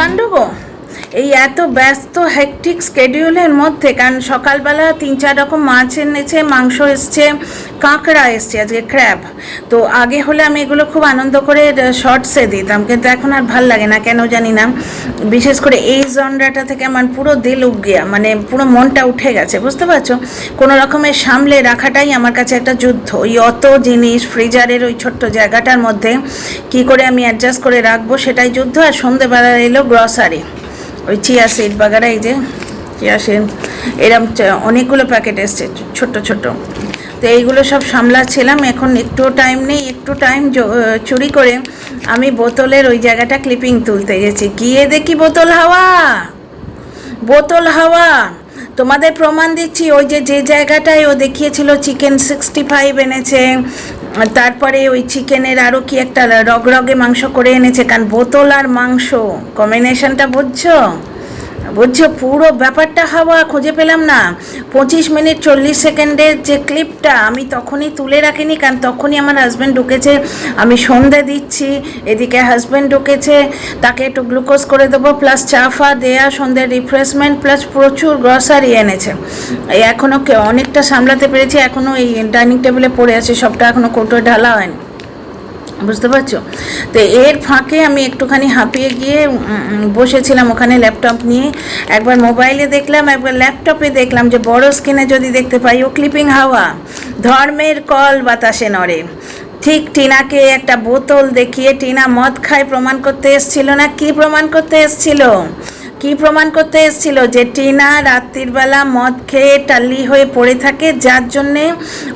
কাণ্ড গো, এই এত ব্যস্ত হেকটিক স্কেডিউলের মধ্যে, কারণ সকালবেলা 3-4 রকম মাছ এনেছে, মাংস এসছে, কাঁকড়া এসছে, আজকে ক্র্যাব। তো আগে হলে আমি এগুলো খুব আনন্দ করে শর্টসে দিতাম, কিন্তু এখন আর ভাল লাগে না, কেন জানি না। বিশেষ করে এই জনরাটা থেকে আমার পুরো দিল উব গিয়া, মানে পুরো মনটা উঠে গেছে, বুঝতে পারছো? কোনো রকমের সামলে রাখাটাই আমার কাছে একটা যুদ্ধ। ওই অত জিনিস ফ্রিজারের ওই ছোট্ট জায়গাটার মধ্যে কি করে আমি অ্যাডজাস্ট করে রাখবো সেটাই যুদ্ধ। আর সন্ধেবেলা এলো গ্রসারি, ওই চিয়া সিড বাগারা, এই যে চিয়া সিড, এরম অনেকগুলো প্যাকেট এসছে ছোট্ট ছোট্ট। তো এইগুলো সব সামলাচ্ছিলাম। এখন একটু টাইম নেই, একটু টাইম চুরি করে আমি বোতলের ওই জায়গাটা ক্লিপিং তুলতে গেছি, গিয়ে দেখি বোতল হাওয়া, বোতল হাওয়া। তোমাদের প্রমাণ দিচ্ছি, ওই যে জায়গাটায় ও দেখিয়েছিল চিকেন 65 এনেছে, তারপরে ওই চিকেনের আরও কি একটা রগরগে মাংস করে এনেছে, কারণ বোতল আর মাংস কম্বিনেশনটা বুঝছো? পুরো ব্যাপারটা হাওয়া, খুঁজে পেলাম না। 25 মিনিট 40 সেকেন্ডের যে ক্লিপটা আমি তখনই তুলে রাখিনি, কারণ তখনই আমার হাজব্যান্ড ঢুকেছে, আমি সন্ধে দিচ্ছি, এদিকে হাজব্যান্ড ঢুকেছে, তাকে একটু গ্লুকোজ করে দেবো, প্লাস চা ফা দেয়া, সন্ধ্যের রিফ্রেশমেন্ট, প্লাস প্রচুর গ্রসারি এনেছে। এখনও অনেকটা সামলাতে পেরেছি, এখনও এই ডাইনিং টেবিলে পড়ে আছে, সবটা এখনও কৌটোয় ঢালা হয়নি, বুঝতে পারছো? তো এর ফাঁকে আমি একটুখানি হাঁপিয়ে গিয়ে বসেছিলাম ওখানে ল্যাপটপ নিয়ে, একবার মোবাইলে দেখলাম, একবার ল্যাপটপে দেখলাম, যে বড় স্ক্রিনে যদি দেখতে পাই ও ক্লিপিং হাওয়া, ধর্মের কল বাতাসে নড়ে। ঠিক টিনাকে একটা বোতল দেখিয়ে টিনা মদ খায় প্রমাণ করতে এসছিল না? কি প্রমাণ করতে এসছিল? যে টিনা রাত্রির বেলা মদ খেয়ে টাল্লি হয়ে পড়ে থাকে, যার জন্যে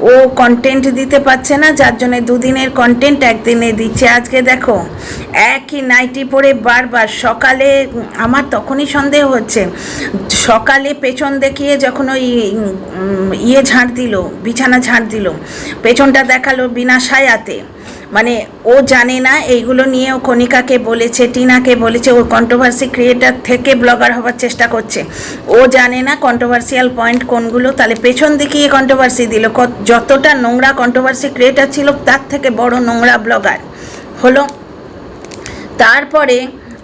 ও কন্টেন্ট দিতে পারছে না, যার জন্যে দুদিনের কন্টেন্ট একদিনে দিচ্ছে। আজকে দেখো একই নাইটি পরে বারবার, সকালে আমার তখনই সন্দেহ হচ্ছে, সকালে পেছন দেখিয়ে যখন ওই ঝাড় দিল, বিছানা ঝাড় দিল, পেছনটা দেখালো বিনা সায়াতে, মানে ও জানে না এইগুলো নিয়ে। ও কণিকাকে বলেছে, টিনাকে বলেছে, ও কন্ট্রোভার্সি ক্রিয়েটার থেকে ব্লগার হওয়ার চেষ্টা করছে, ও জানে না কন্ট্রোভার্সিয়াল পয়েন্ট কোনগুলো, তাহলে পেছন দিকে কন্ট্রোভার্সি দিল। যতটা নোংরা কন্ট্রোভার্সি ক্রিয়েটার ছিল তার থেকে বড় নোংরা ব্লগার হলো। তারপরে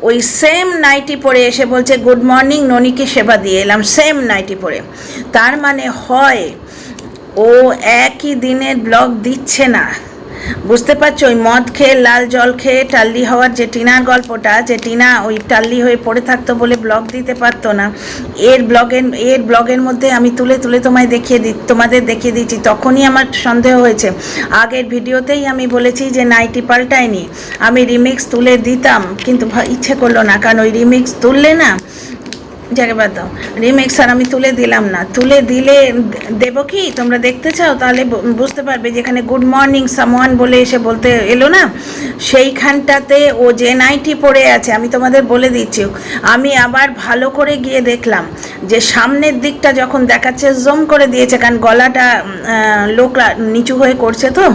ওই সেম নাইটি পরে এসে বলছে গুড মর্নিং, ননিকে সেবা দিয়ে এলাম, সেম নাইটি পরে। তার মানে হয় ও একই দিনের ব্লগ দিচ্ছে না, বুঝতে পারছো? ওই মদ খেয়ে লাল জল খেয়ে টাল্লি হওয়ার যে টিনার গল্পটা, যে টিনা ওই টাল্লি হয়ে পড়ে থাকতো বলে ব্লগ দিতে পারতো না, এর ব্লগের মধ্যে আমি তুলে তোমাদের দেখিয়ে দিচ্ছি। তখনই আমার সন্দেহ হয়েছে। আগের ভিডিওতেই আমি বলেছি যে নাইটি পাল্টায়নি, আমি রিমিক্স তুলে দিতাম, কিন্তু ইচ্ছে করলো না, কারণ ওই রিমিক্স তুললে না, জায়গা বাদ দাও, রিমিক্স আর আমি তুলে দিলাম না। তুলে দিলে দেবো কি, তোমরা দেখতে চাও? তাহলে বুঝতে পারবে, যেখানে গুড মর্নিং সামওয়ান বলে এসে বলতে এলো না, সেইখানটাতে ও যে নাইটি পরে আছে, আমি তোমাদের বলে দিচ্ছি। আমি আবার ভালো করে গিয়ে দেখলাম যে সামনের দিকটা যখন দেখাচ্ছে, জুম করে দিয়েছে, কারণ গলাটা লোকরা নিচু হয়ে করছে, তো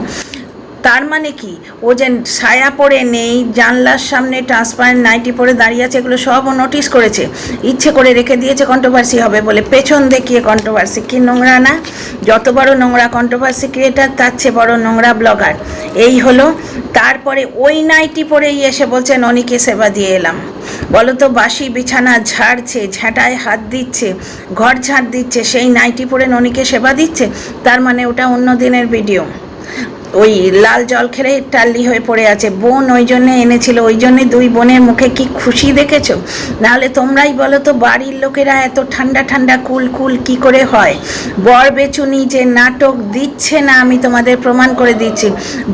তার মানে কি ও যে ছায়া পরে নেই, জানলার সামনে ট্রান্সপারেন্ট নাইটি পরে দাঁড়িয়ে আছে, এগুলো সব ও নোটিস করেছে, ইচ্ছে করে রেখে দিয়েছে কন্ট্রোভার্সি হবে বলে, পেছন দেখিয়ে কন্ট্রোভার্সি। কি নোংরা না? যত বড় নোংরা কন্ট্রোভার্সি ক্রিয়েটার, তার চেয়ে বড় নোংরা ব্লগার। এই হলো। তারপরে ওই নাইটি পরেই এসে বলছে ননিকে সেবা দিয়ে এলাম। বলো তো, বাসি বিছানা ঝাড়ছে, ঝাঁটায় হাত দিচ্ছে, ঘর ঝাড় দিচ্ছে, সেই নাইটি পরে ননিকে সেবা দিচ্ছে, তার মানে ওটা অন্য দিনের ভিডিও। ওই লাল জল খেলে টাল্লি হয়ে পড়ে আছে, বোন ওই জন্যে এনেছিল, ওই জন্যে দুই বোনের মুখে কি খুশি দেখেছো? নাহলে তোমরাই বলো তো, বাড়ির লোকেরা এত ঠান্ডা ঠান্ডা কুল কুল কি করে হয়? বর বেচুনি যে নাটক দিচ্ছে না, আমি তোমাদের প্রমাণ করে দিচ্ছি।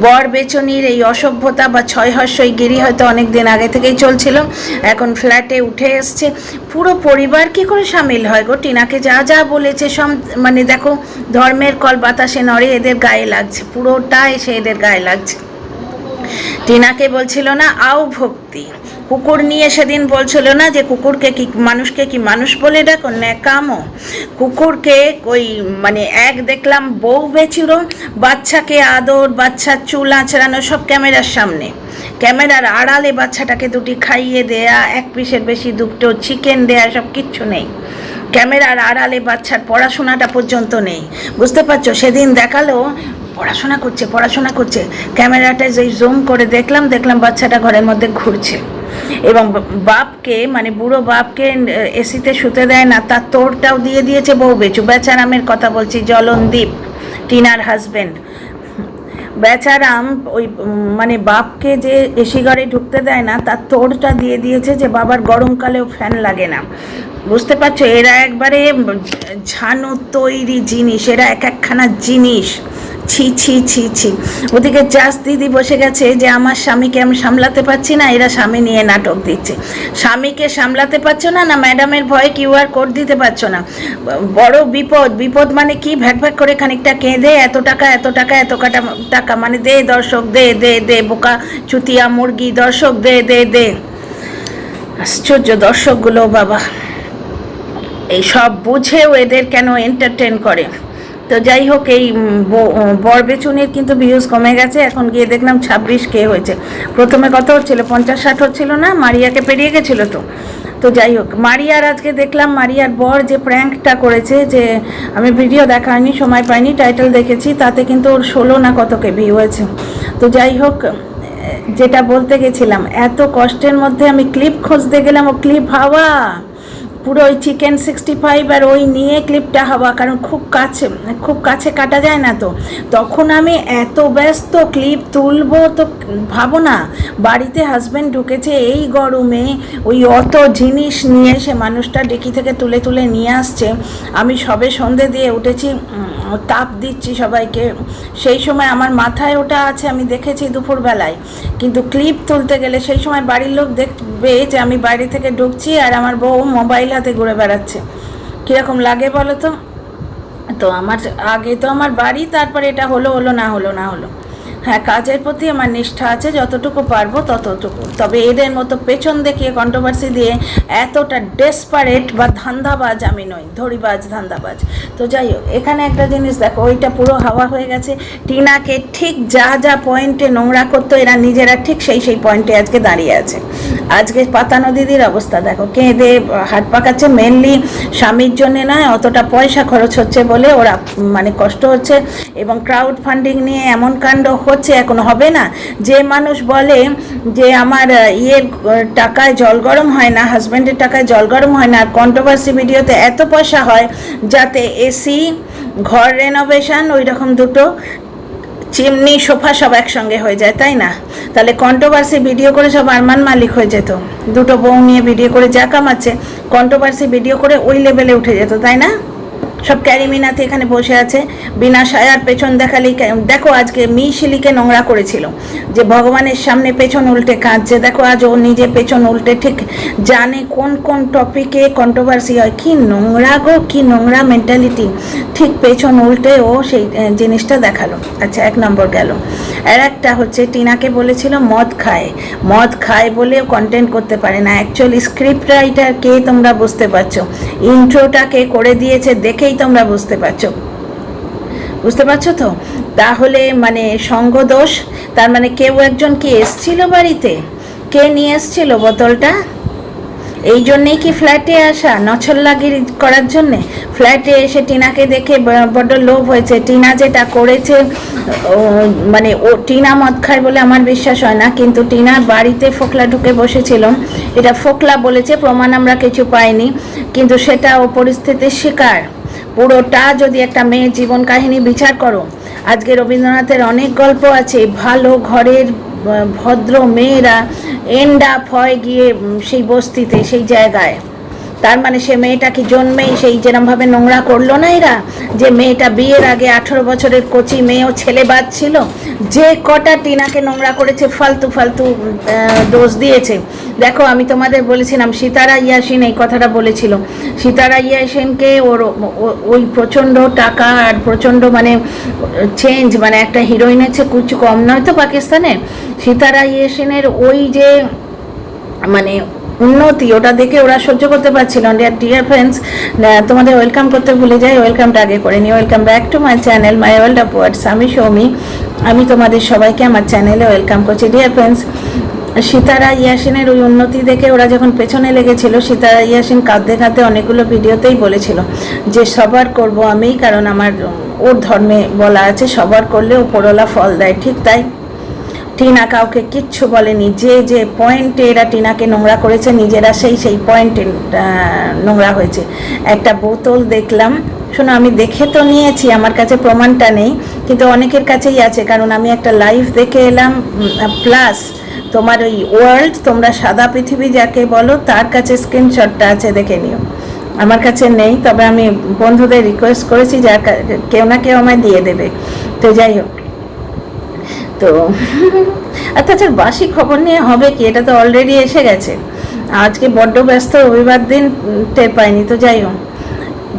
বর বেচুনির এই অসভ্যতা বা ছয়হস্যই গিরি হয়তো অনেক দিন আগে থেকেই চলছিল, এখন ফ্ল্যাটে উঠে এসছে। পুরো পরিবার কি করে সামিল হয় গো? টিনাকে যা যা বলেছে সব, মানে দেখো, ধর্মের কল বাতাসে নড়ে, এদের গায়ে লাগছে, পুরোটা এসে এদের গায়ে লাগছে। টিনাকে বলছিল না আও ভক্তি, কুকুর নিয়ে সেদিন বলছিল না যে কুকুরকে কি মানুষকে কি মানুষ বলে ডাকো, ন্যাকামো। কুকুরকে ওই মানে দেখলাম বউ বেচুরো, বাচ্চাকে আদর, বাচ্চার চুল আঁচড়ানো, সব ক্যামেরার সামনে, ক্যামেরার আড়ালে বাচ্চাটাকে দুটি খাইয়ে দেয়া, এক পিসের বেশি দুটো চিকেন দেয়া, সব কিচ্ছু নেই। ক্যামেরার আড়ালে বাচ্চার পড়াশোনাটা পর্যন্ত নেই, বুঝতে পারছো? সেদিন দেখালো পড়াশোনা করছে, ক্যামেরাটা যে জুম করে দেখলাম বাচ্চাটা ঘরের মধ্যে ঘুরছে। এবং বাপকে মানে বুড়ো বাপকে এসিতে শুতে দেয় না, তার তোরটাও দিয়ে দিয়েছে বউ বেচু। বেচারামের কথা বলছি, জলনদীপ, টিনার হাজবেন্ড। বেচারাম ওই মানে বাপকে যে এসি ঘরে ঢুকতে দেয় না, তার তোড়টা দিয়ে দিয়েছে যে বাবার গরমকালেও ফ্যান লাগে না। বুঝতে পারছো, এরা একবারে ঝানু তৈরি জিনিস, এরা এক একখানা জিনিস। ছি ছি ছি ছি। ওদিকে জাস দিদি বসে গেছে যে আমার স্বামীকে আমি সামলাতে পারছি না, এরা স্বামী নিয়ে নাটক দিচ্ছে। স্বামীকে সামলাতে পারছো না, না ম্যাডামের ভয়ে কিউআর কোড দিতে পারছো না। বড় বিপদ। বিপদ মানে কি, ভ্যাক ভ্যাক করে খানিকটা কেঁদে এত টাকা এত টাকা এত টাকা মানে দে দর্শক, দে দে দে, বোকা চুতিয়া মুরগি, দর্শক দে দে দে। আশ্চর্য দর্শকগুলো বাবা, এই সব বুঝেও এদের কেন এন্টারটেন করে। তো যাই হোক, এই বরবেচুনির কিন্তু ভিউজ কমে গেছে, এখন গিয়ে দেখলাম 26K হয়েছে। প্রথমে কত হচ্ছিল, 50-60 হচ্ছিল না, মারিয়াকে পেরিয়ে গেছিল তো। তো যাই হোক, মারিয়ার আজকে দেখলাম মারিয়ার বর যে প্র্যাঙ্কটা করেছে, যে আমি ভিডিও দেখা হয়নি, সময় পাইনি, টাইটেল দেখেছি, তাতে কিন্তু ওর 16 না কতকে ভিউ হয়েছে। তো যাই হোক, যেটা বলতে গেছিলাম, এত কষ্টের মধ্যে আমি ক্লিপ খুঁজতে গেলাম, ও ক্লিপ হাওয়া পুরো ওই চিকেন 65 আর ওই নিয়ে ক্লিপটা হওয়া, কারণ খুব কাছে কাটা যায় না। তো তখন আমি এত ব্যস্ত ক্লিপ তুলবো, তো ভাবো না বাড়িতে হাজব্যান্ড ঢুকেছে এই গরমে, ওই অত জিনিস নিয়ে সে মানুষটা ডেকি থেকে তুলে তুলে নিয়ে আসছে। আমি সবে সন্ধে দিয়ে উঠেছি, তাপ দিচ্ছি সবাইকে, সেই সময় আমার মাথায় ওটা আছে, আমি দেখেছি দুপুরবেলায়। কিন্তু ক্লিপ তুলতে গেলে সেই সময় বাড়ির লোক দেখবে যে আমি বাইরে থেকে ঢুকছি আর আমার বউ মোবাইল হাতে ঘুরে বেড়াচ্ছে। কীরকম লাগে বলো তো? তো আমার আগে তো আমার বাড়ি, তারপরে এটা হলো না হলো। হ্যাঁ, কাজের প্রতি আমার নিষ্ঠা আছে, যতটুকু পারবো ততটুকু। তবে এদের মতো পেছন দেখিয়ে কন্ট্রোভার্সি দিয়ে এতটা ডেসপারেট বা ধান্দাবাজ আমি নই, ধরিবাজ ধান্দাবাজ। তো যাই হোক, এখানে একটা জিনিস দেখো, ওইটা পুরো হাওয়া হয়ে গেছে। টিনাকে ঠিক যা যা পয়েন্টে নোংরা করতো, এরা নিজেরা ঠিক সেই পয়েন্টে আজকে দাঁড়িয়ে আছে। আজকে পাতানো দিদির অবস্থা দেখো, কেঁদে হাত পাকাচ্ছে। মেনলি স্বামীর জন্যে নয়, অতটা পয়সা খরচ হচ্ছে বলে ওরা মানে কষ্ট হচ্ছে। এবং ক্রাউড ফান্ডিং নিয়ে এমন কাণ্ড হচ্ছে, এখন হবে না। যে মানুষ বলে যে আমার টাকায় জল গরম হয় না, হাজব্যান্ডের টাকায় জল গরম হয় না, আর কন্ট্রোভার্সি ভিডিওতে এত পয়সা হয় যাতে এসি, ঘর রেনোভেশন, ওই রকম দুটো চিমনি, সোফা সব একসঙ্গে হয়ে যায়, তাই না? তাহলে কন্ট্রোভার্সি ভিডিও করে সব আরমান মালিক হয়ে যেত। দুটো বউ নিয়ে ভিডিও করে যা কামাচ্ছে, কন্ট্রোভার্সি ভিডিও করে ওই লেভেলে উঠে যেত, তাই না? সব ক্যারিমিনাতে এখানে বসে আছে, বিনা সায়ার পেছন দেখালেই। দেখো আজকে মিশিলিকে নোংরা করেছিল যে ভগবানের সামনে পেছন উল্টে কাঁদছে। দেখো আজ ও নিজে পেছন উল্টে ঠিক জানে কোন কোন টপিকে কন্ট্রোভার্সি হয়। কি নোংরা গো, কি নোংরা মেন্টালিটি। ঠিক পেছন উল্টে ও সেই জিনিসটা দেখালো। আচ্ছা, 1 নম্বর গেল। আর একটা হচ্ছে, টিনাকে বলেছিল মদ খায় বলে কন্টেন্ট করতে পারে না। অ্যাকচুয়ালি স্ক্রিপ্ট রাইটার কে তোমরা বুঝতে পারছো, ইন্ট্রোটাকে করে দিয়েছে দেখেই তোমরা বুঝতে পারছো তো। তাহলে মানে সঙ্গ দোষ, তার মানে কেউ একজন কি এসছিল বাড়িতে, কে নিয়ে এসছিল বোতলটা? এই জন্যেই কি ফ্ল্যাটে আসা, নছল্লাগিরি করার জন্যে? ফ্ল্যাটে এসে টিনাকে দেখে বড্ড লোভ হয়েছে। টিনা যেটা করেছে, মানে ও টিনা মদ খায় বলে আমার বিশ্বাস হয় না, কিন্তু টিনার বাড়িতে ফোকলা ঢুকে বসেছিল, এটা ফোকলা বলেছে, প্রমাণ আমরা কিছু পাইনি, কিন্তু সেটা ও পরিস্থিতির শিকার। পুরোটা যদি একটা মেয়ের জীবন কাহিনী বিচার করো, আজকে রবীন্দ্রনাথের অনেক গল্প আছে, ভালো ঘরের ভদ্র মেয়েরা এন্ড আপ হয় গিয়ে সেই বস্তিতে, সেই জায়গায়। তার মানে সে মেয়েটা কি জন্মেই সেই যেরমভাবে নোংরা করলো না এরা, যে মেয়েটা বিয়ের আগে 18 বছরের কচি মেয়েও ছেলেবাজ ছিল। যে কটা টিনাকে নোংরা করেছে, ফালতু দোষ দিয়েছে। দেখো আমি তোমাদের বলেছিলাম, সিতারা ইয়াসিন এই কথাটা বলেছিল। সিতারা ইয়াসিনকে ওই প্রচণ্ড টাকা আর প্রচণ্ড মানে চেঞ্জ, মানে একটা হিরোইনের চেয়ে কিছু কম নয় তো পাকিস্তানে। সিতারা ইয়াসিনের ওই যে মানে উন্নতি, ওটা দেখে ওরা সহ্য করতে পারছিল। ডিয়ার ফ্রেন্ডস, তোমাদের ওয়েলকাম করতে ভুলে যাই, ওয়েলকামটা আগে করে নিই। Welcome back to my channel, my world of words. আমি সৌমি, আমি তোমাদের সবাইকে আমার চ্যানেলে ওয়েলকাম করছি। ডিয়ার ফ্রেন্ডস, সিতারা ইয়াসিনের ওই উন্নতি দেখে ওরা যখন পেছনে লেগেছিল, সিতারা ইয়াসিন কাঁদতে অনেকগুলো ভিডিওতেই বলেছিল যে সবার করব আমি, কারণ আমার ওর ধর্মে বলা আছে সবার করলে উপরওয়ালা ফল দেয়। ঠিক তাই, টিনা কাউকে কিচ্ছু বলেনি, যে যে পয়েন্টে এরা টিনাকে নোংরা করেছে নিজেরা সেই পয়েন্টে নোংরা হয়েছে। একটা বোতল দেখলাম, শোনো আমি দেখে তো নিয়েছি, আমার কাছে প্রমাণটা নেই, কিন্তু অনেকের কাছেই আছে, কারণ আমি একটা লাইভ দেখে এলাম, প্লাস তোমার ওই ওয়ার্ল্ড, তোমরা সাদা পৃথিবী যাকে বলো, তার কাছে স্ক্রিনশটটা আছে, দেখে নিও। আমার কাছে নেই, তবে আমি বন্ধুদের রিকোয়েস্ট করেছি যা কেউ না কেউ আমায় দিয়ে দেবে। তো যাই হোক, তো আচ্ছা বাসি খবর নিয়ে হবে কি, এটা তো অলরেডি এসে গেছে। আজকে বড্ড ব্যস্ত, রবিবার দিন টের পাইনি। তো যাই হোক,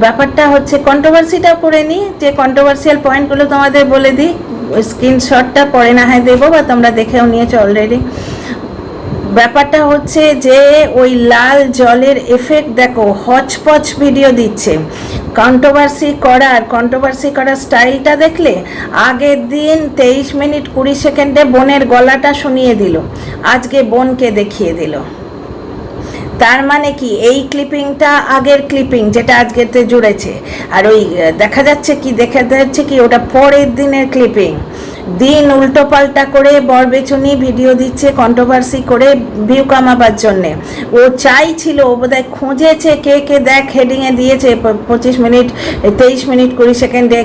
ব্যাপারটা হচ্ছে কন্ট্রোভার্সিটা করে নিই, যে কন্ট্রোভার্সিয়াল পয়েন্টগুলো তোমাদের বলে দিই, স্ক্রিনশটটা পরে না হয় দেবো, বা তোমরা দেখেও নিয়েছো অলরেডি। ব্যাপারটা হচ্ছে যে ওই লাল জলের এফেক্ট দেখো, হচপচ ভিডিও দিচ্ছে। কন্ট্রোভার্সি করার স্টাইলটা দেখলে, আগের দিন 23 মিনিট 20 সেকেন্ডে বোনের গলাটা শুনিয়ে দিল, আজকে বোনকে দেখিয়ে দিল। তার মানে কি, এই ক্লিপিংটা আগের ক্লিপিং যেটা আজকেতে জুড়েছে, আর ওই দেখা যাচ্ছে কি ওটা পরের দিনের ক্লিপিং। দিন উল্টো পাল্টা করে বরবেচুনি ভিডিও দিচ্ছে কন্ট্রোভার্সি করে ভিউ কামাবার জন্যে। ও চাইছিল, ও বোধহয় খুঁজেছে কে দেখ হেডিংয়ে দিয়েছে 25 মিনিট 23 মিনিট 20 সেকেন্ডে,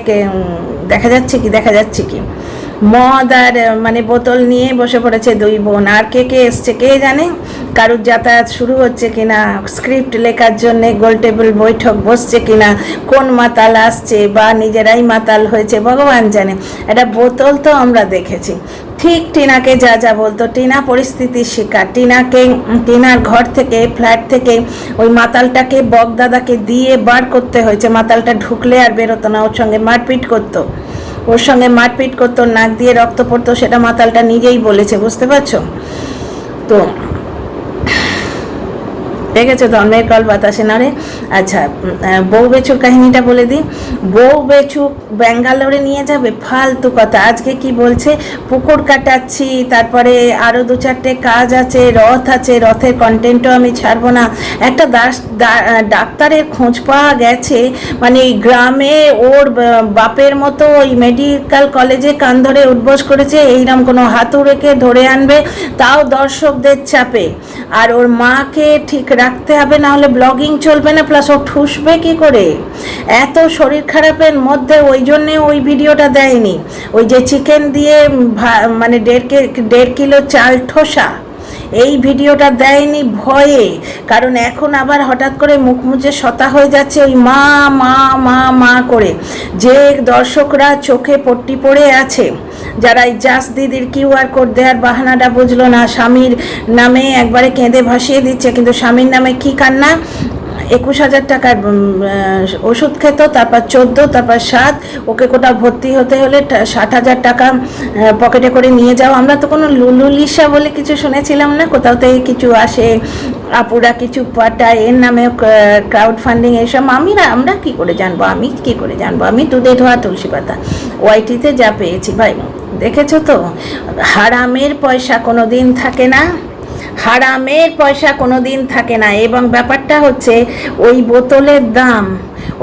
দেখা যাচ্ছে কি মদ আর মানে বোতল নিয়ে বসে পড়েছে দুই বোন। আর কে এসছে কে জানে, কারুর যাতায়াত শুরু হচ্ছে কিনা, স্ক্রিপ্ট লেখার জন্য গোল টেবিল বৈঠক বসছে কিনা, কোন মাতাল আসছে বা নিজেরাই মাতাল হয়েছে ভগবান জানে। একটা বোতল তো আমরা দেখেছি, ঠিক টিনাকে যা বলতো, টিনা পরিস্থিতির শিকার। টিনার ঘর থেকে, ফ্ল্যাট থেকে ওই মাতালটাকে বকদাদাকে দিয়ে বার করতে হয়েছে। মাতালটা ঢুকলে আর বেরোতো না, ওর সঙ্গে মারপিট করতো, নাক দিয়ে রক্ত পড়তো, সেটা মাতালটা নিজেই বলেছে, বুঝতে পারছো তো। দেখেছো ধর্মের কল বাতাসে নাড়ে। আচ্ছা, বউ বেচুর কাহিনীটা বলে দিই। বউ বেচু ব্যাঙ্গালোরে নিয়ে যাবে, ফালতু কথা। আজকে কি বলছে, পুকুর কাটাচ্ছি, তারপরে আরও 2-4টে কাজ আছে, রথ আছে, রথের কন্টেন্টও আমি ছাড়বো না। একটা ডাক্তারের খোঁজ পাওয়া গেছে, মানে এই গ্রামে ওর বাপের মতো ওই মেডিকেল কলেজে কান ধরে উঠবোস করেছে, এইরকম কোনো হাতুড়েকে ধরে আনবে, তাও দর্শকদের চাপে। আর ওর মাকে ঠিক রাখতে হবে, না হলে ব্লগিং চলবে না, প্লাস ও ঠুসবে কি করে। এত শরীর খারাপের মধ্যে ওই জন্যে ওই ভিডিওটা দেয়নি, ওই যে চিকেন দিয়ে মানে 1.5 কিলো চাল ঠোসা, এই ভিডিওটা দেয়নি ভয়ে। কারণ এখন আবার হঠাৎ করে মুখ মুছে শতা হয়ে যাচ্ছে ওই মা মা মা মা করে, যে দর্শকরা চোখে পট্টি পড়ে আছে, যারা এই জাস দিদির কিউআর কোড দেওয়ার বাহানাটা বুঝলো না, স্বামীর নামে একবারে কেঁদে ভাসিয়ে দিচ্ছে, কিন্তু স্বামীর নামে কি কান্না, 21,000 টাকার ওষুধ খেত, তারপর 14, তারপর 7, ওকে কোথাও ভর্তি হতে হলে 60,000 টাকা পকেটে করে নিয়ে যাও। আমরা তো কোনো লুলুলিসা বলে কিছু শুনেছিলাম না, কোথাও থেকে কিছু আসে, আপুরা কিছু পাঠায়, এর নামে ক্রাউড ফান্ডিং, এইসব আমরা কি করে জানবো, আমি দুধে ধোয়া তুলসী পাতা ওয়াইটিতে যা পেয়েছি ভাই। দেখেছো তো, হারামের পয়সা কোনো দিন থাকে না, এবং ব্যাপারটা হচ্ছে ওই বোতলের দাম,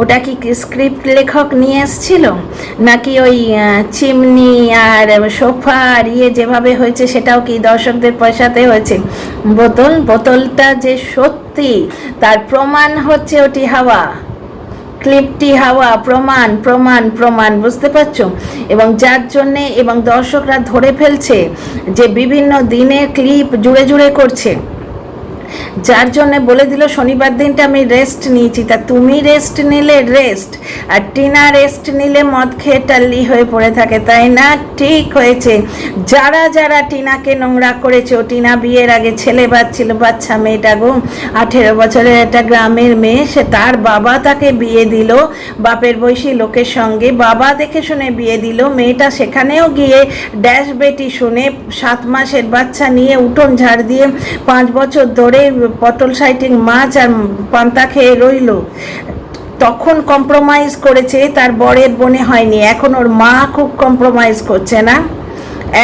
ওটা কি স্ক্রিপ্ট লেখক নিয়ে এসেছিল, নাকি ওই চিমনি আর সোফা আর যেভাবে হয়েছে সেটাও কি দর্শকদের পয়সাতে হয়েছে? বোতলটা যে সত্যি তার প্রমাণ হচ্ছে ওটি হাওয়া, ক্লিপটি হাওয়া, প্রমাণ, বুঝতে পারছো? এবং যার জন্যে, এবং দর্শকরা ধরে ফেলছে যে বিভিন্ন দিনের ক্লিপ জুড়ে করছে, যার জন্য বলে দিল শনিবার দিনটা আমি রেস্ট নিয়েছি। তা তুমি রেস্ট নিলে রেস্ট, আর টিনা রেস্ট নিলে মদ খেয়ে টাল্লি হয়ে পড়ে থাকে, তাই না? ঠিক হয়েছে। যারা টিনাকে নোংরা করেছে, টিনা বিয়ের আগে ছেলে বাচ্চা মেয়েটা গো, 18 বছরের একটা গ্রামের মেয়ে, সে তার বাবা তাকে বিয়ে দিল বাপের বয়সী লোকের সঙ্গে, বাবা দেখে শুনে বিয়ে দিল। মেয়েটা সেখানেও গিয়ে ড্যাশ বেটি শুনে 7 মাসের বাচ্চা নিয়ে উঠোন ঝাড় দিয়ে 5 বছর ধরে পটল সাইটিং মাছ আর পান্তা খেয়ে রইল। তখন কম্প্রোমাইজ করেছে, তার বরের বনে হয়নি। এখন ওর মা খুব কম্প্রোমাইজ করছে না,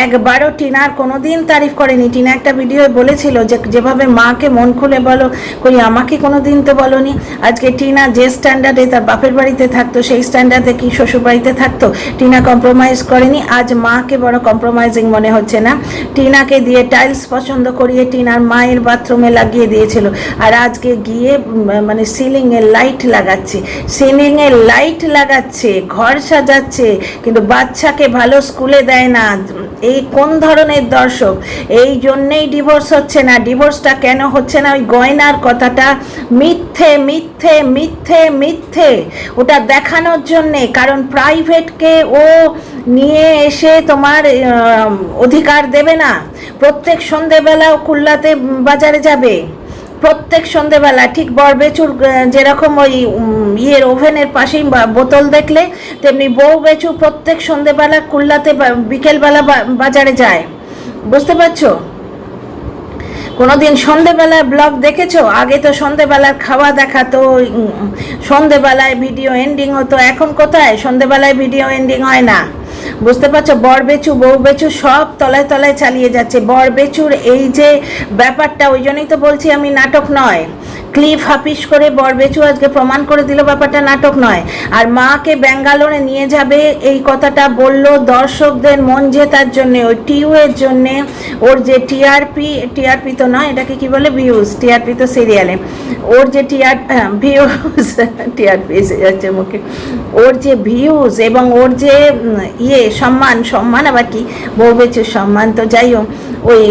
একবারও টিনার কোনোদিন তারিফ করেনি। টিনা একটা ভিডিও বলেছিল যে যেভাবে মাকে মন খুলে বলো, কই আমাকে কোনোদিন তো বলনি। আজকে টিনা যে স্ট্যান্ডার্ডে তার বাপের বাড়িতে থাকতো সেই স্ট্যান্ডার্ডে কি শ্বশুর বাড়িতে থাকতো? টিনা কম্প্রোমাইজ করেনি। আজ মাকে বড় কম্প্রোমাইজিং মনে হচ্ছে না। টিনাকে দিয়ে টাইলস পছন্দ করিয়ে টিনার মায়ের বাথরুমে লাগিয়ে দিয়েছিল, আর আজকে গিয়ে মানে সিলিংয়ে লাইট লাগাচ্ছে, সিলিংয়ে লাইট লাগাচ্ছে, ঘর সাজাচ্ছে, কিন্তু বাচ্চাকে ভালো স্কুলে দেয় না। এই কোন ধরনের দর্শক? এই জন্যেই ডিভোর্স হচ্ছে না। ডিভোর্সটা কেন হচ্ছে না? ওই গয়নার কথাটা মিথ্যে মিথ্যে মিথ্যে মিথ্যে, ওটা দেখানোর জন্যে। কারণ প্রাইভেটকে ও নিয়ে এসে তোমার অধিকার দেবে না। প্রত্যেক সন্ধেবেলাও কুল্লাতে বাজারে যাবে, প্রত্যেক সন্ধেবেলা ঠিক বরবেচুর যেরকম ওই ইয়ের ওভেনের পাশেই বোতল দেখলে, তেমনি বউ বেচু প্রত্যেক সন্ধেবেলা কুল্লাতে বিকেলবেলা বাজারে যায়। বুঝতে পারছো? কোনোদিন সন্ধেবেলায় ব্লগ দেখেছো? আগে তো সন্ধেবেলার খাওয়া দেখাতো, সন্ধেবেলায় ভিডিও এন্ডিং হতো। এখন কোথায় সন্ধেবেলায় ভিডিও এন্ডিং হয় না? বুঝতে পারছো? বরবেচু বউ বেচু সব তলায় তলায় চালিয়ে যাচ্ছে। বরবেচুর এই যে ব্যাপারটা, ওই জন্যই তো বলছি আমি নাটক নয়। ক্লিপ হাফিস করে বরবেচু আজকে প্রমাণ করে দিল ব্যাপারটা নাটক নয়। আর মাকে ব্যাঙ্গালোরে নিয়ে যাবে এই কথাটা বলল দর্শকদের মন জেতার জন্যে, ওই টিউয়ের জন্যে। ওর যে টিআরপি তো নয়, এটাকে কি বলে, ভিউজ। টিআরপি তো সিরিয়ালে। ওর যে ভিউজ, টিআরপি এসে যাচ্ছে মুখে। ওর যে ভিউজ এবং ওর যে সম্মান আবার কি, বউ বেচুর সম্মান তো যাই হোক, ওই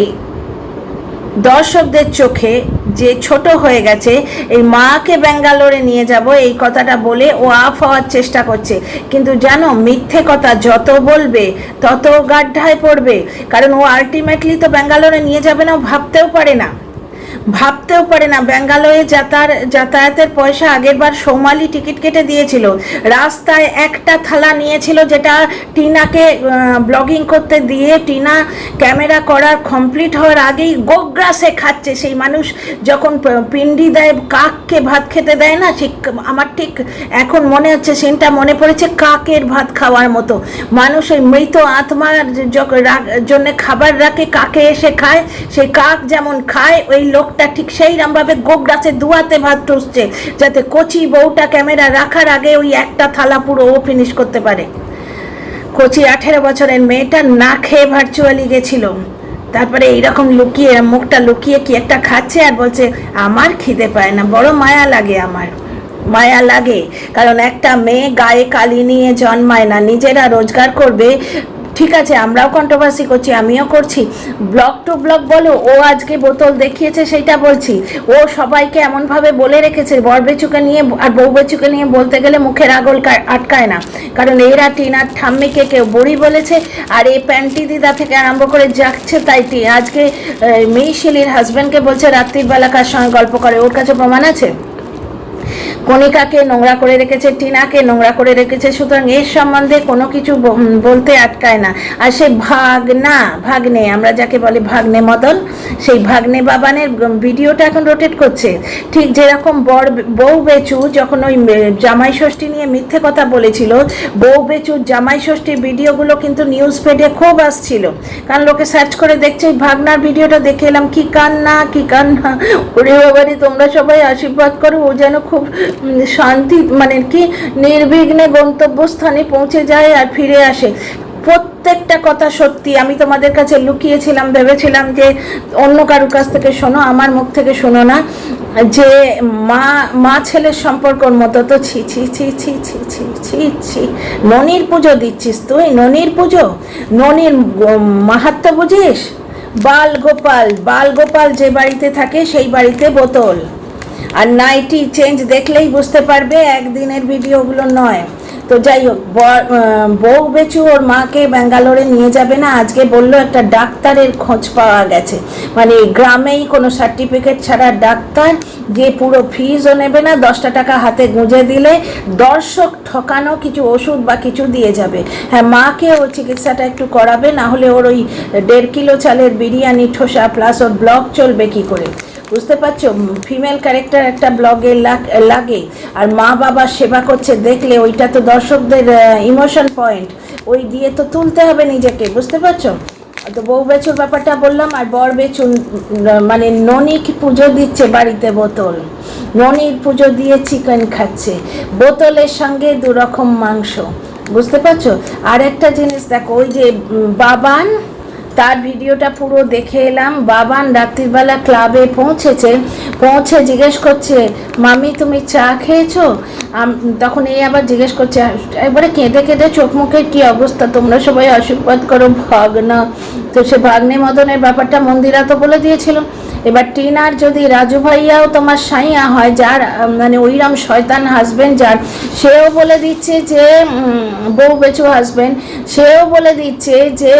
দর্শকদের চোখে যে ছোট হয়ে গেছে, এই মাকে ব্যাঙ্গালোরে নিয়ে যাব এই কথাটা বলে ও আফ হওয়ার চেষ্টা করছে। কিন্তু জানো, মিথ্যে কথা যত বলবে তত গাড্ডায় পড়বে। কারণ ও আলটিমেটলি তো ব্যাঙ্গালোরে নিয়ে যাবে না, ও ভাবতেও পারে না। ব্যাঙ্গালোরে যাতায়াতের পয়সা আগের বার সৌমালি টিকিট কেটে দিয়েছিল। রাস্তায় একটা থালা নিয়েছিল, যেটা টিনাকে ব্লগিং করতে দিয়ে টিনা ক্যামেরা করার কমপ্লিট হওয়ার আগেই গোগ্রাসে খাচ্ছে। সেই মানুষ যখন পিন্ডি দেয়, কাককে ভাত খেতে দেয় না, ঠিক আমার ঠিক এখন মনে হচ্ছে, সিনটা মনে পড়েছে, কাকের ভাত খাওয়ার মতো। মানুষ ওই মৃত আত্মার জন্য খাবার রাখে, কাকে এসে খায়। সেই কাক যেমন খায়, ওই লোকটা ঠিক সেইরকমভাবে গোগ্রাসে দুয়াতে ভাত টুসছে, যাতে কচি বউটা ক্যামেরা রাখার আগে ওই একটা থালা পুরো ও ফিনিশ করতে পারে। কচি 18 বছরের মেয়েটা না খেয়ে ভার্চুয়ালি গেছিল, তারপরে এইরকম লুকিয়ে, মুখটা লুকিয়ে কি একটা খাচ্ছে আর বলছে আমার খিদে পায় না। বড় মায়া লাগে, আমার মায়া লাগে। কারণ একটা মেয়ে গায়ে কালি নিয়ে জন্মায় না, নিজেরা রোজগার করবে। ঠিক আছে, আমরাও কন্ট্রোভার্সি করছি, আমিও করছি, ব্লগ টু ব্লগ বলো। ও আজকে বোতল দেখিয়েছে সেইটা বলছি। ও সবাইকে এমনভাবে বলে রেখেছে, বরবেচুকে নিয়ে আর বউ বেচুকে নিয়ে বলতে গেলে মুখের আগল আটকায় না। কারণ এরা টিনার ঠাম্মিকে কেউ বুড়ি বলেছে, আর এই প্যান্টি দিদা থেকে আরম্ভ করে যাচ্ছে। তাই আজকে মেইশিলির হাজব্যান্ডকে বলছে রাত্রিবেলা কার সঙ্গে গল্প করে। ওর কাছে প্রমাণ আছে? কণিকাকে নোংরা করে রেখেছে, টিনাকে নোংরা করে রেখেছে। সুতরাং এর সম্বন্ধে কোনো কিছু বলতে আটকায় না। আর সে ভাগ্নে, আমরা যাকে বলি ভাগ্নে মদন, সেই ভাগ্নে বাবানের ভিডিওটা এখন রোটেট করছে। ঠিক যেরকম বউ বেচু যখন ওই জামাই ষষ্ঠী নিয়ে মিথ্যে কথা বলেছিল, বউ বেচুর জামাই ষষ্ঠীর ভিডিওগুলো কিন্তু নিউজ পেডে খুব আসছিল। কারণ লোকে সার্চ করে দেখছে। ওই ভাগনার ভিডিওটা দেখে এলাম, কি কান্না। ওরে বাবারে, তোমরা সবাই আশীর্বাদ করো, ও যেন খুব শান্তি, মানে কি নির্বিঘ্নে গন্তব্যস্থানে পৌঁছে যায় আর ফিরে আসে। প্রত্যেকটা কথা সত্যি। আমি তোমাদের কাছে লুকিয়েছিলাম, ভেবেছিলাম যে অন্য কারোর কাছ থেকে শোনো, আমার মুখ থেকে শোনো না, যে মা ছেলের সম্পর্কর মতো তো ছি ছি ছি ছি ছি ছি ছি ছি। ননির পুজো দিচ্ছিস তুই? ননির পুজো, ননির মাহাত্ম্য বুঝিস? বালগোপাল যে বাড়িতে থাকে সেই বাড়িতে বোতল আর নাইটি চেঞ্জ দেখলেই বুঝতে পারবে, একদিনের ভিডিওগুলো নয়। তো যাই হোক, বউ বেচু ওর মাকে ব্যাঙ্গালোরে নিয়ে যাবে না। আজকে বললো একটা ডাক্তারের খোঁজ পাওয়া গেছে, মানে গ্রামেই কোনো সার্টিফিকেট ছাড়া ডাক্তার, যে পুরো ফিজও নেবে না, 10টা টাকা হাতে গুঁজে দিলে দর্শক ঠকানো কিছু ওষুধ বা কিছু দিয়ে যাবে। হ্যাঁ, মাকে ও চিকিৎসাটা একটু করাবে, না হলে ওর ওই 1.5 কিলো চালের বিরিয়ানি ঠোসা প্লাস ওর ব্লগ চলবে কি করে? বুঝতে পারছো? ফিমেল ক্যারেক্টার একটা ব্লগে লাগে, আর মা বাবা সেবা করছে দেখলে ওইটা তো দর্শকদের ইমোশন পয়েন্ট, ওই দিয়ে তো তুলতে হবে নিজেকে। বুঝতে পারছো? তো বউ বেচুর ব্যাপারটা বললাম, আর বর বেচু মানে ননি কি পুজো দিচ্ছে বাড়িতে, বোতল ননির পুজো দিয়ে চিকেন খাচ্ছে, বোতলের সঙ্গে 2 রকম মাংস, বুঝতে পারছো? আর একটা জিনিস দেখো, ওই যে বাবান, তার ভিডিওটা পুরো দেখে এলাম। বাবান রাত্রিবেলা ক্লাবে পৌঁছে জিজ্ঞেস করছে, মামি তুমি চা খেয়েছো? তখন এই আবার জিজ্ঞেস করছে, একবারে কেঁদে কেঁদে চোখ মুখের কী অবস্থা, তোমরা সবাই আশীর্বাদ করো ভাগনা। তো সে ভাগ্নে মদনের ব্যাপারটা মন্দিরা তো বলে দিয়েছিল। এবার টিনার যদি রাজু ভাইয়াও তোমার সাইয়া হয়, যার মানে ওইরকম শয়তান হাজবেন্ড যার, সেও বলে দিচ্ছে যে বউ বেচু হাজবেন্ড, সেও বলে দিচ্ছে যে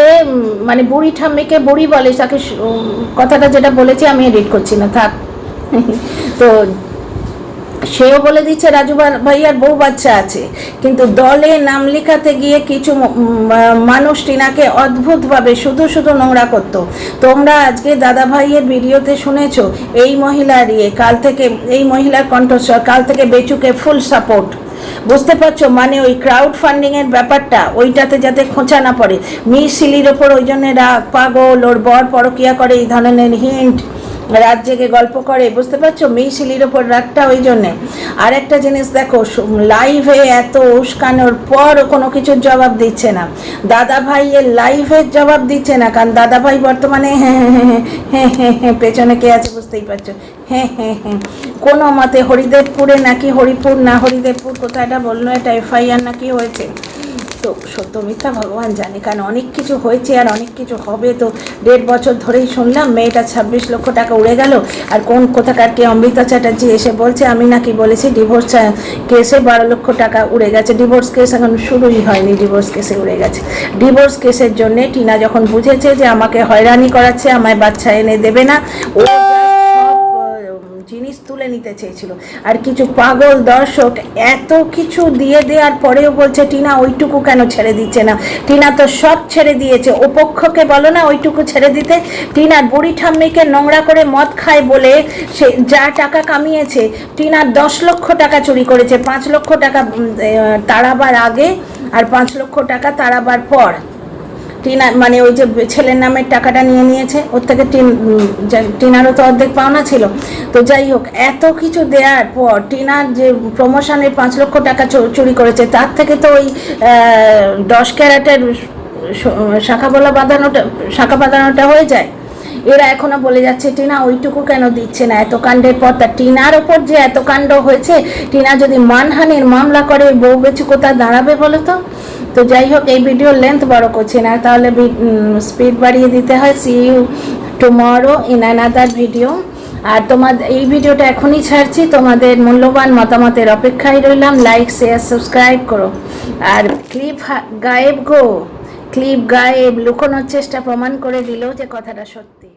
মানে বুড়ি ঠাম্মিকে বুড়ি বলে, তাকে কথাটা যেটা বলেছি আমি এডিট করছি না, থাক। তো সেও বলে দিচ্ছে রাজু ভাইয়ার বউ বাচ্চা আছে, কিন্তু দলে নাম লেখাতে গিয়ে কিছু মানুষ টিনাকে অদ্ভুতভাবে শুধু শুধু নোংরা করতো। তোমরা আজকে দাদা ভাইয়ের ভিডিওতে শুনেছো এই মহিলার কাল থেকে, এই মহিলার কণ্ঠস্বর, কাল থেকে বেচুকে ফুল সাপোর্ট, বুঝতে পারছো? মানে ওই ক্রাউড ফান্ডিংয়ের ব্যাপারটা, ওইটাতে যাতে খোঁচা না পড়ে, মিসিলির ওপর ওই জন্যে রাগ, পাগল, ওর বর পরকিয়া করে, এই ধরনের হিন্ট, রাত জেগে গল্প করে, বুঝতে পারছো? মিসিলির ওপর রাগটা ওই জন্যে। আর একটা জিনিস দেখো, লাইভে এত উস্কানোর পর কোনো কিছুর জবাব দিচ্ছে না, দাদা ভাইয়ের লাইভের জবাব দিচ্ছে না, কারণ দাদা ভাই বর্তমানে হ্যাঁ পেছনে কে আছে বুঝতেই পারছো, হ্যাঁ কোনো মতে হরিদেবপুরে নাকি, হরিপুর না হরিদেবপুর কোথায় এটা বললো, এটা FIR নাকি হয়েছে। তো সত্য মিথ্যা ভগবান জানে, কারণ অনেক কিছু হয়েছে আর অনেক কিছু হবে। তো 1.5 বছর ধরেই শুনলাম মেয়েটা 26 লক্ষ টাকা উড়ে গেল, আর কোন কোথাকার কে অমৃতা চ্যাটার্জি এসে বলছে আমি নাকি বলেছি ডিভোর্স কেসে 12 লক্ষ টাকা উড়ে গেছে। ডিভোর্স কেস এখন শুরুই হয়নি, ডিভোর্স কেসে উড়ে গেছে। ডিভোর্স কেসের জন্যে টিনা যখন বুঝেছে যে আমাকে হয়রানি করাচ্ছে, আমায় বাচ্চা এনে দেবে না, ও জিনিস তুলে নিতে চেয়েছিল। আর কিছু পাগল দর্শক এত কিছু দিয়ে দেওয়ার পরেও বলছে টিনা ওইটুকু কেন ছেড়ে দিচ্ছে না। টিনা তো সব ছেড়ে দিয়েছে, ও পক্ষকে বলো না ওইটুকু ছেড়ে দিতে। টিনার বুড়ি ঠাম্মিকে নোংরা করে মদ খায় বলে সে যা টাকা কামিয়েছে, টিনার 10 লক্ষ টাকা চুরি করেছে, 5 লক্ষ টাকা তাড়াবার আগে আর 5 লক্ষ টাকা তাড়াবার পর। টিনা মানে ওই যে ছেলের নামের টাকাটা নিয়ে নিয়েছে, ওর থেকে টিনারও তো অর্ধেক পাওনা ছিল। তো যাই হোক, এত কিছু দেওয়ার পর টিনার যে প্রমোশনের 5 লক্ষ টাকা চুরি করেছে, তার থেকে তো ওই 10 ক্যারেটের শাখা বাঁধানোটা হয়ে যায়। এরা এখনো বলে যাচ্ছে টিনা ওইটুকু কেন দিচ্ছে না, এত কাণ্ডের পর। তা টিনার ওপর যে এত কাণ্ড হয়েছে, টিনা যদি মানহানির মামলা করে বউ বেচু কোথায় দাঁড়াবে বলো তো? তো যাই হোক, এই ভিডিওর লেন্থ বড় করছি না, তাহলে স্পিড বাড়িয়ে দিতে হয়। See you tomorrow in another video. আর তোমাদের এই ভিডিওটা এখনই ছাড়ছি, তোমাদের মূল্যবান মতামতের অপেক্ষায় রইলাম। লাইক শেয়ার সাবস্ক্রাইব করো। আর ক্লিপ গায়েব লুকোনোর চেষ্টা প্রমাণ করে দিল যে কথাটা সত্যি।